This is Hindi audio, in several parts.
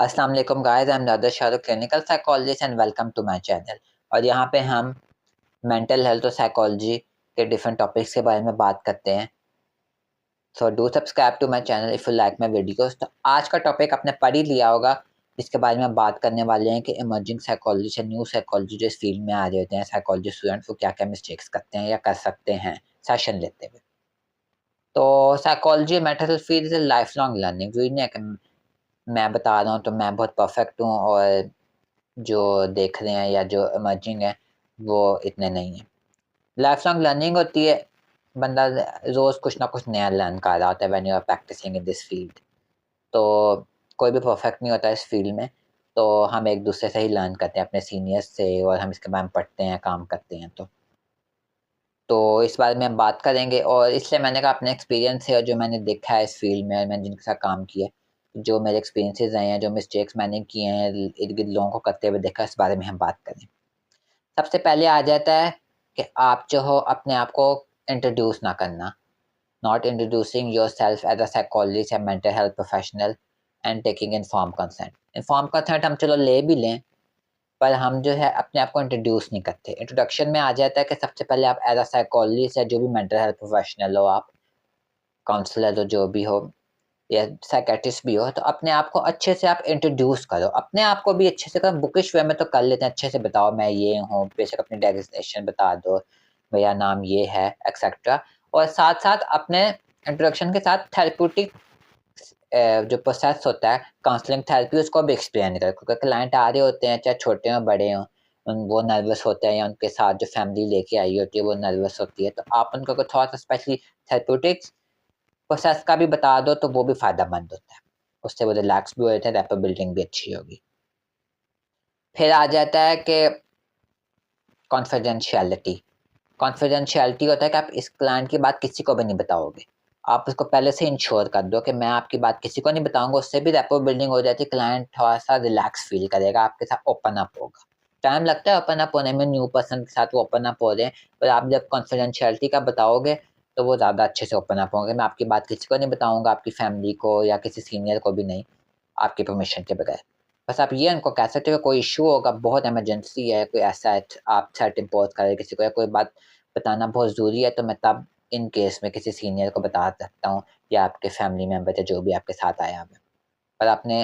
अस्सलाम वालेकुम guys, I am Nadir Shahrukh, clinical psychologist and welcome to my channel. और यहाँ पे हम मेंटल हेल्थ और साइकोलॉजी के डिफरेंट टॉपिक्स के बारे में बात करते हैं। So do subscribe to my channel if you like my videos. तो आज का टॉपिक आपने पढ़ ही लिया होगा, इसके बारे में बात करने वाले हैं कि इमर्जिंग साइकोलॉजी से न्यू साइकोलॉजी जो इस फील्ड में आ रहे होते हैं साइकोलॉजी स्टूडेंट्स, वो क्या क्या मिस्टेक्स करते हैं या कर सकते हैं सेशन लेते हुए। तो psychology mental health field is life long learning. जो नहीं है कि मैं बता रहा हूँ तो मैं बहुत परफेक्ट हूँ और जो देख रहे हैं या जो इमर्जिंग है वो इतने नहीं है। लाइफ लॉन्ग लर्निंग होती है, बंदा रोज़ कुछ ना कुछ नया लर्न कर रहा होता है when you are practicing in this field. तो कोई भी परफेक्ट नहीं होता इस फील्ड में। तो हम एक दूसरे से ही लर्न करते हैं, अपने सीनियर्स से, और हम इसके बारे में पढ़ते हैं, काम करते हैं। तो इस बारे में हम बात करेंगे, और इसलिए मैंने कहा अपने एक्सपीरियंस से और जो मैंने देखा है इस फील्ड में और मैंने जिनके साथ काम किया है, जो मेरे एक्सपीरियंसेस रहे हैं, जो मिस्टेक्स मैंने किए हैं इर्द-गिर्द लोगों को करते हुए देखा है, इस बारे में हम बात करें। सबसे पहले आ जाता है कि आप जो हो अपने आप को इंट्रोड्यूस ना करना। Not introducing yourself as a psychologist या mental health professional and taking informed consent. Informed consent हम चलो ले भी लें, पर हम जो है अपने आप को इंट्रोड्यूस नहीं करते। इंट्रोडक्शन में आ जाता है कि सबसे पहले आप एज़ अ साइकोलॉजिस्ट या जो भी मेंटल हेल्थ प्रोफेशनल हो, आप काउंसलर हो, जो भी हो, या साइकियाट्रिस्ट भी हो, तो अपने आप को अच्छे से आप इंट्रोड्यूस करो। अपने आप को भी अच्छे से करो, बुकिश वे में तो कर लेते हैं, अच्छे से बताओ मैं ये हूँ, बेशक अपनी डेजिग्नेशन बता दो, मेरा नाम ये है, एक्सेट्रा। और साथ-साथ अपने इंट्रोडक्शन के साथ थेरेप्यूटिक जो प्रोसेस होता है काउंसलिंग थेरेपी, उसको भी एक्सप्लेन करें, क्योंकि क्लाइंट आ रहे होते हैं, चाहे छोटे हों बड़े हों, वो नर्वस होते हैं या उनके साथ जो फैमिली लेके आई होती है वो नर्वस होती है, तो आप उनको अगर थोड़ा सा स्पेशली थेरेप्यूटिक्स प्रोसेस का भी बता दो तो वो भी फ़ायदेमंद होता है। उससे वो रिलैक्स भी हो जाते हैं, रैपर बिल्डिंग भी अच्छी होगी। फिर आ जाता है कि कॉन्फिडेंशियलिटी। कॉन्फिडेंशियलिटी होता है कि आप इस क्लाइंट की बात किसी को भी नहीं बताओगे। आप उसको पहले से इंश्योर कर दो कि मैं आपकी बात किसी को नहीं बताऊँगा, उससे भी रैपर बिल्डिंग हो जाती है, क्लाइंट थोड़ा-सा रिलैक्स फ़ील करेगा, आपके साथ ओपन अप होगा। टाइम लगता है ओपन अप होने में, न्यू पर्सन के साथ वो ओपन अप हो रहे हैं, पर आप जब कॉन्फिडेंशियलिटी का बताओगे, तो वो ज़्यादा अच्छे से ओपन अप होंगे। मैं आपकी बात किसी को नहीं बताऊँगा, आपकी फैमिली को या किसी सीनियर को भी नहीं, आपकी परमिशन के बगैर। बस आप ये उनको कह सकते हो कोई इश्यू होगा, बहुत इमरजेंसी है, कोई ऐसा है, आप थ्रेट इम्पोज़ करें किसी को या कोई बात बताना बहुत ज़रूरी है, तो मैं तब इन केस में किसी सीनियर को बता सकता हूँ या आपके फैमिली मेंबर या जो भी आपके साथ आया हुआ है। पर आपने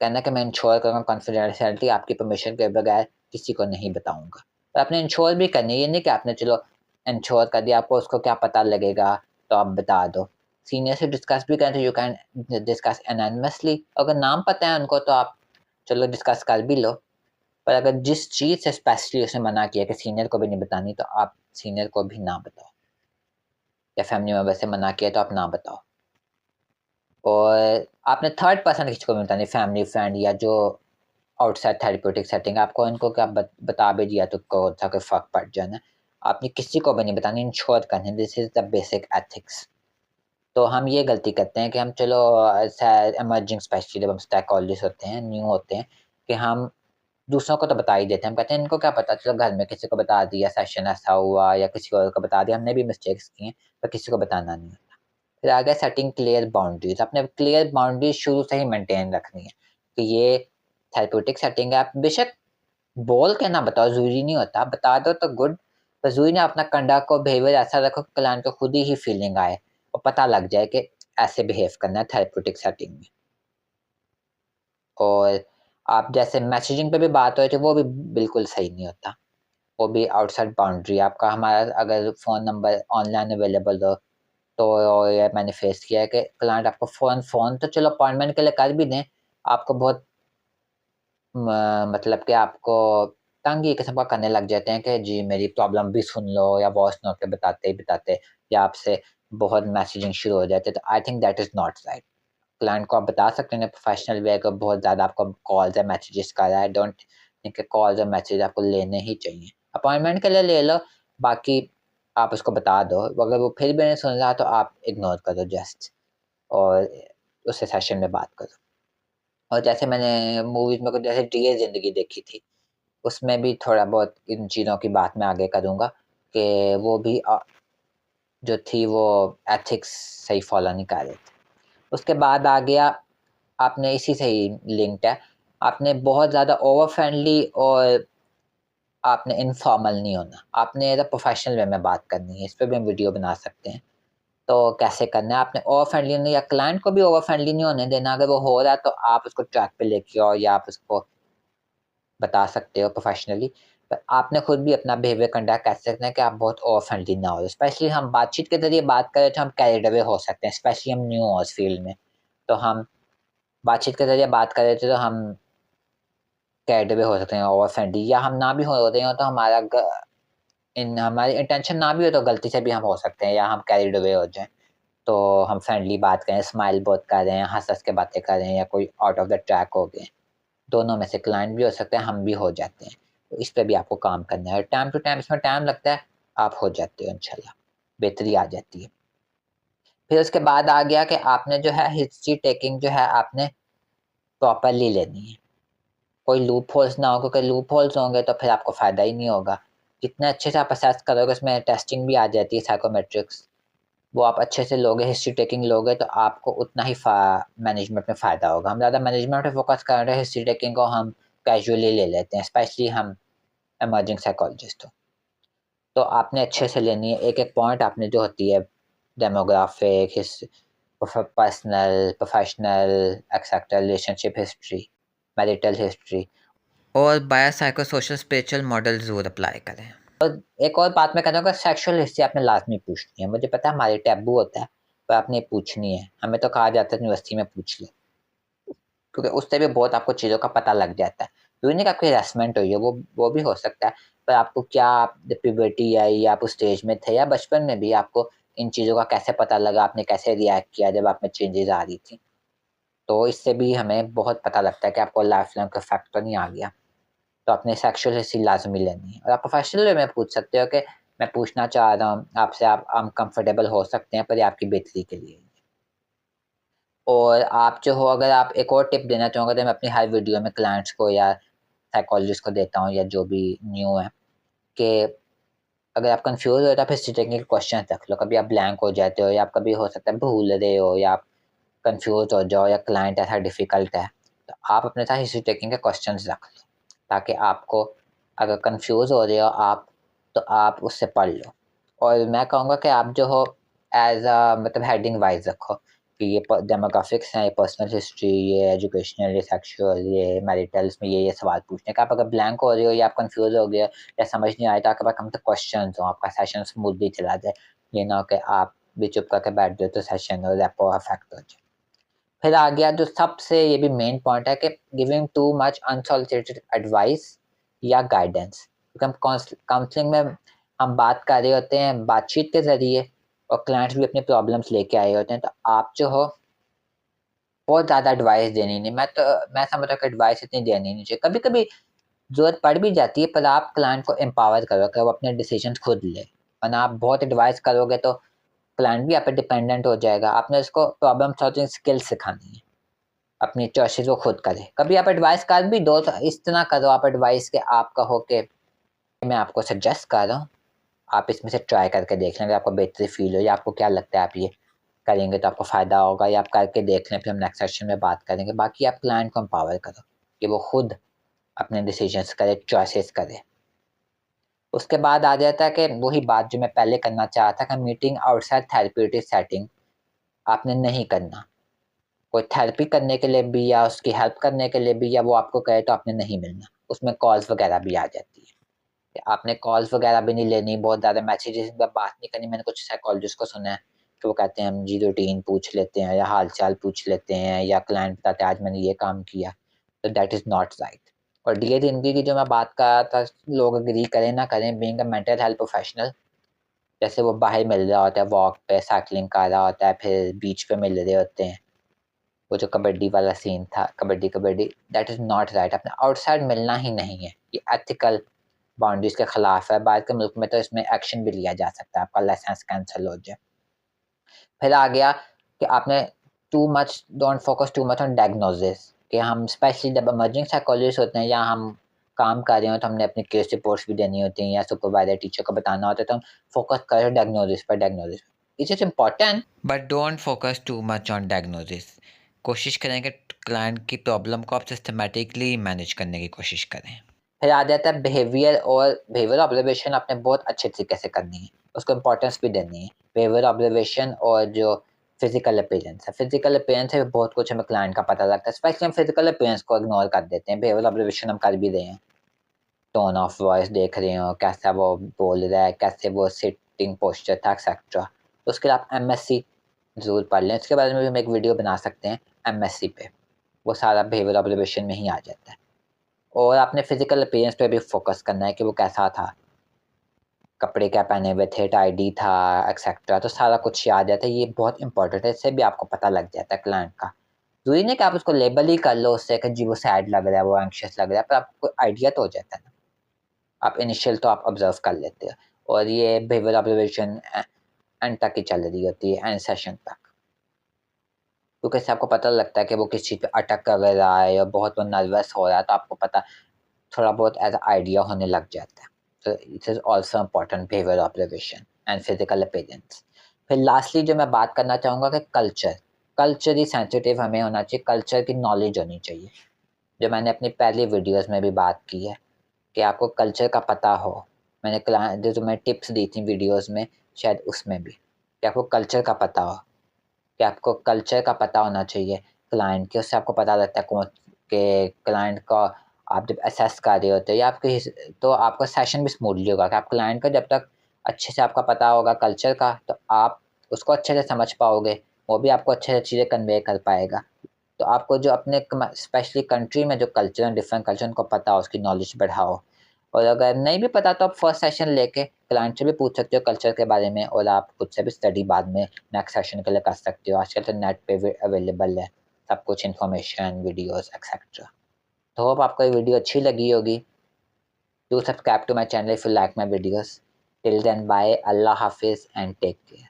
कहना कि मैं इंश्योर करूँगा कॉन्फिडेंशियलिटी, आपकी परमिशन के बगैर किसी को नहीं बताऊँगा। तो आपने इंश्योर भी करनी है, ये नहीं कि आपने चलो इंश्योर कर दिया, आपको उसको क्या पता लगेगा, तो आप बता दो। सीनियर से डिस्कस भी करें तो यू कैन डिस्कस एनोनिमसली। अगर नाम पता है उनको तो आप चलो डिस्कस कर भी लो। पर अगर जिस चीज़ से स्पेशली उसने मना किया कि सीनियर को भी नहीं बतानी, तो आप सीनियर को भी ना बताओ, या फैमिली मेंबर से मना किया तो आप ना बताओ। और आपने थर्ड पर्सन किसी को भी बतानी, फैमिली, फ्रेंड या जो आउटसाइड थेरेप्यूटिक सेटिंग, आपको इनको क्या बता भी दिया तो कौन सा कोई फ़र्क पड़ जाना। आपने किसी को भी नहीं बतानी, इंश्योर करनी, this is the basic ethics. तो हम ये गलती करते हैं कि हम चलो इमर्जिंग स्पेशली जब हम साइकोलॉजिस्ट होते हैं, न्यू होते हैं, कि हम दूसरों को तो बता ही देते हैं। हम कहते हैं इनको क्या पता, चलो घर में किसी को बता दिया, सेशन ऐसा हुआ या किसी और को बता दिया, हमने भी मिस्टेक्स की हैं, पर किसी को बताना नहीं होता। फिर आ गया सेटिंग क्लियर बाउंड्रीज़। आपने क्लियर बाउंड्रीज़ शुरू से ही मेंटेन रखनी है कि ये थेरेप्यूटिक सेटिंग है। आप बेशक बोल के ना बताओ, ज़रूरी नहीं होता, बता दो तो गुड, पर ज़रूरी नहीं अपना कंडक्ट और बिहेवियर ऐसा रखो कि क्लाइंट को खुद ही फीलिंग आए और पता लग जाए कि ऐसे बिहेव करना है थेरेप्यूटिक सेटिंग में। और आप जैसे मैसेजिंग पे भी बात हो रही थी, वो भी बिल्कुल सही नहीं होता। वो भी आउटसाइड बाउंड्री, आपका हमारा अगर फ़ोन नंबर ऑनलाइन अवेलेबल हो, तो ये मैंने फेस किया है कि क्लाइंट आपको फ़ोन फ़ोन तो चलो अपॉइंटमेंट के लिए कर भी दें, आपको बहुत मतलब कि आपको तंग ही किस्म का करने लग जाते हैं कि जी मेरी प्रॉब्लम भी सुन लो, या वॉइस नोट पे बताते ही बताते या आपसे बहुत मैसेजिंग शुरू हो जाते हैं, तो I think that is not right. Client को आप बता सकते हैं प्रोफेशनल वे को, बहुत ज़्यादा आपको कॉल्स या मैसेजेस कर रहा है, डोंट थिंक कि कॉल्स और मैसेज आपको लेने ही चाहिए। अपॉइंटमेंट के लिए ले लो, बाकी आप उसको बता दो, अगर वो फिर भी नहीं सुन रहा तो आप इग्नोर करो जस्ट, और उससे सेशन में बात करो। और जैसे मैंने मूवीज़ में कुछ जैसे डियर ज़िंदगी देखी थी, उसमें भी थोड़ा बहुत इन चीज़ों की बात मैं आगे करूँगा कि वो भी जो थी वो एथिक्स सही फ़ॉलो नहीं कर रहे थे। उसके बाद आ गया आपने इसी से ही लिंक्ड है। आपने बहुत ज़्यादा ओवर फ्रेंडली और आपने इनफॉर्मल नहीं होना। आपने एज़ अ प्रोफ़ेशनल वे में बात करनी है। इस पे भी हम वीडियो बना सकते हैं। तो कैसे करना है, आपने ओवर फ्रेंडली नहीं, या क्लाइंट को भी ओवर फ्रेंडली नहीं होने देना। अगर वो हो रहा है तो आप उसको ट्रैक पे लेके आओ, या आप उसको बता सकते हो प्रोफ़ेशनली। पर आपने खुद भी अपना बिहेवियर कंडक्ट कर सकते हैं कि आप बहुत ओवर फ्रेंडली ना हो। स्पेशली हम बातचीत के ज़रिए बात करें तो हम कैरिड अवे हो सकते हैं, स्पेशली हम न्यू हो इस फ़ील्ड में। तो हम बातचीत के ज़रिए बात कर रहे थे तो हम कैरिड अवे हो सकते हैं, ओवर फ्रेंडली, या हम ना भी हो रहे हो तो हमारी इंटेंशन ना भी हो तो गलती से भी हम हो सकते हैं, या हम कैरिड अवे हो जाएँ। तो हम फ्रेंडली बात करें, स्माइल बहुत कर रहे हैं, हँस-हँस के बातें कर रहे हैं, या कोई आउट ऑफ द ट्रैक हो गए। दोनों में से क्लाइंट भी हो सकते हैं, हम भी हो जाते हैं। तो इस पे भी आपको काम करना है, और टाइम टू टाइम इसमें टाइम लगता है, आप हो जाते हो इंशाल्लाह, बेहतरी आ जाती है। फिर उसके बाद आ गया कि आपने जो है हिस्ट्री टेकिंग जो है आपने प्रॉपर्ली लेनी है। कोई लूप होल्स ना हो, क्योंकि लूप होल्स होंगे तो फिर आपको फ़ायदा ही नहीं होगा। जितने अच्छे से आप असेस करोगे, उसमें टेस्टिंग भी आ जाती है, साइकोमेट्रिक्स, वो आप अच्छे से लोगे, हिस्ट्री टेकिंग लोगे तो आपको उतना ही मैनेजमेंट में फ़ायदा होगा। हम ज़्यादा मैनेजमेंट पे फ़ोकस कर रहे हैं, हिस्ट्री टेकिंग को हम कैजुअली ले लेते हैं, स्पेशली हम इमर्जिंग साइकोलॉजिस्ट हो। तो आपने अच्छे से लेनी है, एक-एक पॉइंट आपने जो होती है, demographic, personal, professional, etcetera, relationship history, marital history, और बायोसाइको सोशल स्पिरिचुअल मॉडल ज़रूर अप्लाई करें। और एक और बात मैं कहना चाहूँगा, सेक्सुअल हिस्ट्री आपने लाज़मी पूछनी है। मुझे पता है हमारे टैबू होता है, पर आपने पूछनी है। हमें तो कहा जाता है यूनिवर्सिटी में पूछ लो, क्योंकि उससे भी बहुत आपको चीज़ों का पता लग जाता है। यूँ नहीं कि आपकी हैरेसमेंट हुई है, वो भी हो सकता है, पर आपको क्या, जब प्यूबर्टी आई या आप उस स्टेज में थे, या बचपन में भी आपको इन चीज़ों का कैसे पता लगा, आपने कैसे रिएक्ट किया जब आप में चेंजेज़ आ रही थी। तो इससे भी हमें बहुत पता लगता है कि आपको लाइफ लॉन्ग इफ़ेक्ट तो नहीं आ गया। तो आपने सेक्सुअल हिस्ट्री लाज़मी लेनी है, और आप प्रोफेशनल वे में पूछ सकते हो कि मैं पूछना चाह रहा हूँ आपसे, आप अनकम्फर्टेबल हो सकते हैं, पर ये आपकी बेहतरी के लिए है। और आप जो हो, अगर आप एक और टिप देना चाहूँगा तो मैं अपनी हर वीडियो में क्लाइंट्स को या साइकोलॉजिस्ट को देता हूँ, या जो भी न्यू है, कि अगर आप कन्फ्यूज़ हो तो आप हिस्ट्री टेकिंग के क्वेश्चन रख लो। कभी आप ब्लैंक हो जाते हो, या आप कभी हो सकता है भूल रहे हो, या आप कन्फ्यूज़ हो जाओ, या क्लाइंट ऐसा डिफ़िकल्ट है, तो आप अपने साथ हिस्ट्री टेकिंग के क्वेश्चंस रख लो, ताकि आपको, अगर कन्फ्यूज़ हो रहे हो आप, तो आप उससे पढ़ लो। और मैं कहूँगा कि आप जो हो, एज़ अ मतलब हेडिंग वाइज़ रखो, कि ये डेमोग्राफिक्स हैं, ये पर्सनल हिस्ट्री, ये एजुकेशनल, ये सेक्सुअल, ये मैरिटल, इसमें ये सवाल पूछने का। आप अगर ब्लैंक हो रहे हो, या आप कन्फ्यूज़ हो गए हो, या समझ नहीं आया, तो आपके पास कम से क्वेश्चंस हो, आपका सेशन स्मूथली चला जाए। ये ना हो कि आप भी चुप करके बैठ जाओ तो सेशन और रेपो अफेक्ट हो जाए। फिर आ गया जो सबसे, ये भी मेन पॉइंट है, कि giving too much unsolicited advice या गाइडेंस। क्योंकि हम काउंसलिंग में हम बात कर रहे होते हैं बातचीत के ज़रिए, और क्लाइंट्स भी अपनी प्रॉब्लम्स लेके आए होते हैं, तो आप जो हो, बहुत ज़्यादा एडवाइस देनी नहीं। मैं समझता हूँ कि एडवाइस इतनी देनी नहीं चाहिए। कभी-कभी ज़रूरत पड़ भी जाती है, पर आप क्लाइंट को एम्पावर करो कि वो अपने डिसीजंस खुद ले। वरना आप बहुत एडवाइस करोगे तो क्लाइंट भी आप पे डिपेंडेंट हो जाएगा। आपने उसको प्रॉब्लम सॉल्विंग स्किल्स सिखानी है। अपनी चॉइसेस वो खुद करे। कभी आप एडवाइस कर भी दो तो इस तरह करो आप एडवाइस के, आप कहो कि मैं आपको सजेस्ट कर रहा हूँ, आप इसमें से ट्राई करके देख लें, अगर आपको बेहतरी फ़ील हो, या आपको क्या लगता है आप ये करेंगे तो आपको फ़ायदा होगा, या आप करके देख लें, फिर हम नेक्स्ट सेशन में बात करेंगे। बाकी आप क्लाइंट को एम्पावर करो कि वो खुद अपने डिसीजंस करे, चॉइसेस करे। उसके बाद आ जाता है कि वही बात जो मैं पहले करना चाहा था, कि मीटिंग आउटसाइड थेरेप्यूटिक सेटिंग आपने नहीं करना। कोई थेरेपी करने के लिए भी, या उसकी हेल्प करने के लिए भी, या वो आपको कहे तो आपने नहीं मिलना। उसमें कॉल्स वगैरह भी आ जाती है। कि आपने कॉल्स वगैरह भी नहीं लेनी, बहुत ज़्यादा मैसेजेस पे बात नहीं करनी। मैंने कुछ साइकोलॉजिस्ट को सुना है कि वो कहते हैं हम जी रूटीन पूछ लेते हैं, या हाल-चाल पूछ लेते हैं, या क्लाइंट बताते हैं आज मैंने ये काम किया, तो दैट इज़ नॉट राइट। और डेली ज़िंदगी की जो मैं बात कर रहा था, लोग एग्री करें ना करें, being a mental health professional, जैसे वो बाहर मिल रहा होता है, वॉक पे साइक्लिंग कर रहा होता है, फिर बीच पे मिल रहे होते हैं, वो जो कबड्डी वाला सीन था, kabaddi kabaddi, that is not right. अपने आउटसाइड मिलना ही नहीं है। ये एथिकल बाउंड्रीज़ के खिलाफ है। बाहर के मुल्क में तो इसमें एक्शन भी लिया जा सकता है, आपका लाइसेंस कैंसल हो जाए। फिर आ गया कि आपने don't focus too much on diagnosis, कि हम स्पेशली जब इमर्जिंग साइकोलॉजिस्ट होते हैं, या हम काम कर रहे हो, तो हमने अपनी केस रिपोर्ट्स भी देनी होती हैं, या सुपरवाइज़र टीचर को बताना होता है, तो हम फोकस करें डायग्नोसिस पे। It is important, but don't focus too much on diagnosis. कोशिश करें कि क्लाइंट की प्रॉब्लम को आप सिस्टमैटिकली मैनेज करने की कोशिश करें। फिर आ जाता है बिहेवियर, और बिहेवियर ऑब्जर्वेशन आपने बहुत अच्छे तरीके से करनी है, उसको इम्पोर्टेंस भी देनी है। बिहेवियर ऑब्जर्वेशन और जो फिजिकल अपीयरेंस है, फिजिकल अपीयरेंस से बहुत कुछ हमें क्लाइंट का पता लगता है, स्पेशली हम फिजिकल अपीयरेंस को इग्नोर कर देते हैं, बिहेवियर ऑब्जर्वेशन हम कर भी रहे हैं। टोन ऑफ वॉइस देख रहे हो, कैसा वो बोल रहा है, कैसे वो सिटिंग पोस्चर था, एक्सेट्रा। तो उसके लिए आप एमएससी ज़रूर पढ़ लें, इसके बारे में भी हम एक वीडियो बना सकते हैं एमएससी पे, वो सारा बिहेवियर ऑब्जर्वेशन में ही आ जाता है। और आपने फिजिकल अपीयरेंस पे भी फोकस करना है कि वो कैसा था, कपड़े क्या पहने हुए थे, टाइडी था, एक्सेट्रा, तो सारा कुछ याद रहता है। ये बहुत इंपॉर्टेंट है, इससे भी आपको पता लग जाता है क्लाइंट का। ज़रूरी नहीं कि आप उसको लेबल ही कर लो उससे कि जी वो सैड लग रहा है, वो एंग्ज़ियस लग रहा है, पर आपको आइडिया तो हो जाता है ना। आप इनिशियल तो आप ऑब्ज़र्व कर लेते हो, और ये बिहेवियर ऑब्जर्वेशन एंड तक ही चल रही होती है, एंड सेशन तक। क्योंकि इससे आपको पता लगता है कि वो किस चीज़ पे अटक कर रहा है या बहुत वो नर्वस हो रहा है, तो आपको पता थोड़ा बहुत एज़ अ आइडिया होने लग जाता है। So it is also important behavioral observation and physical appearance। फिर लास्टली जो मैं बात करना चाहूँगा कि कल्चर, कल्चर ही सेंसिटिव हमें होना चाहिए, कल्चर की नॉलेज होनी चाहिए। जो मैंने अपनी पहली वीडियोज़ में भी बात की है कि आपको कल्चर का पता हो। मैंने जो मैं टिप्स दी थी वीडियोज़ में, शायद उसमें भी, कि आपको कल्चर का पता हो, कि आपको कल्चर का पता होना चाहिए क्लाइंट के, उससे आपको पता लगता है कौन के क्लाइंट का आप जब असेस कर रहे होते हो या आपके तो आपका सेशन भी स्मूथली होगा कि आप क्लाइंट का जब तक अच्छे से आपका पता होगा कल्चर का, तो आप उसको अच्छे से समझ पाओगे, वो भी आपको अच्छे से चीज़ें कन्वे कर पाएगा। तो आपको जो अपने स्पेशली कंट्री में जो कल्चर है, डिफरेंट कल्चर, उनको पता हो, उसकी नॉलेज बढ़ाओ। और अगर नहीं भी पता तो आप फर्स्ट सेशन लेके क्लाइंट से भी पूछ सकते हो कल्चर के बारे में, और आप खुद से भी स्टडी बाद में नेक्स्ट सेशन के लिए कर सकते हो। आजकल तो नेट पे भी अवेलेबल है सब कुछ, इन्फॉर्मेशन, वीडियोस एक्सेट्रा। तो होप आपको ये वीडियो अच्छी लगी होगी। Do subscribe to my channel if you like my videos. Till then bye, अल्लाह हाफिज़ एंड टेक केयर।